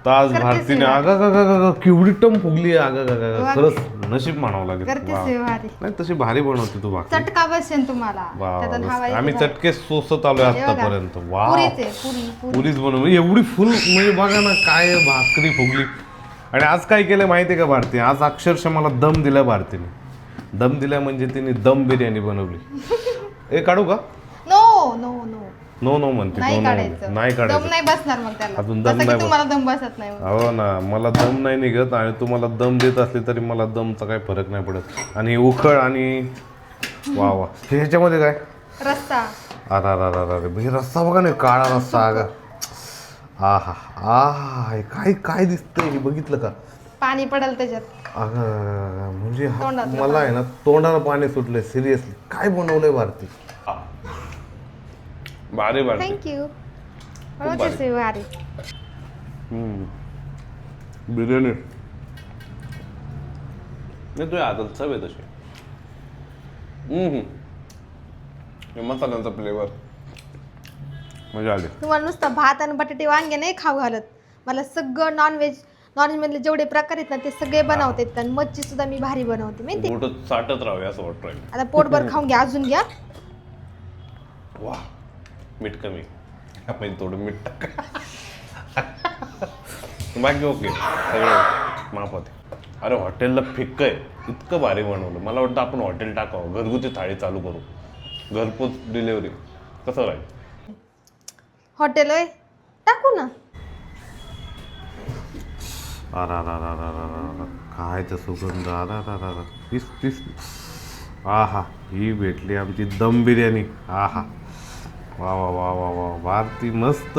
तास करते भारतीने सेवा. आगा केवढी टम फुगली आगा खरंच नशीब म्हणावं लागेल करते वा. सेवा भारी. नाही तशी भारी बनवते तू भाकरी चटका बसेन तुम्हाला वा, वा, त्यातून मस्त. हवा येते आम्ही बाहेर. चटके सोसत आलोय हे बघा. आतापर्यंत वा पुरीच आहे पुरी पुरीच बनव एवढी फुल म्हणजे बघा ना काय भाकरी फुगली. आणि आज काय केलं माहिती आहे का भारती आज अक्षरशः मला दम दिला भारतीने दम दिला म्हणजे तिने दम बिर्याणी बनवली ए काढू का no no no no no म्हणते नाही नो नो काढायचं नाही दम काढायचं नाही बसणार मग त्याला अजून दम जसं की नाही तुम्हाला दम बसत नाही मग. हो ना मला दम नाही निघत आणि तुम्हाला दम देत असली तरी मला दमचा काही फरक नाही पडत आणि उखळ आणि वा वा ह्याच्यामध्ये काय रस्ता अरे म्हणजे रस्सा बघा ना काळा रस्सा अगं हा हा आ काय काय दिसतंय हे बघितलं का पाणी पडेल त्याच्यात अगं म्हणजे तोंडातलं मला आहे ना तोंडाला पाणी सुटलंय सिरियसली काय बनवलंय भारती भारी भारती थँक्यू बनवते सेवा भारी. बिर्याणी नाही तुझ्या हातात चव आहे तशी मसाल्यांचा फ्लेवर मजा आली तुम्हाला नुसतं भात आणि बटाटे वांगे नाही खाऊ घालत मला सगळं नॉनव्हेज मधले जेवढे प्रकार आहेत ना ते सगळे बनवते आणि मच्छी सुद्धा मी भारी बनवते माहिती बोट चाटत राहावे असं वाटतंय आता पोटभर खाऊन घ्या अजून घ्या. वा मीठ कमी म्हणजे थोडं मीठ टाका बाकी ओके सगळं माप होते अरे हॉटेलला फिक्क आहे इतकं भारी बनवलं मला वाटतं आपण हॉटेल टाकावं घरगुती थाळी चालू करू घरपोच डिलेवरी कसं राहील हॉटेल होय टाकू ना काय तर सुगंध पीस पीस आहा ही भेटली आमची दम बिर्याणी आहा वा वा वा वा वा भारती मस्त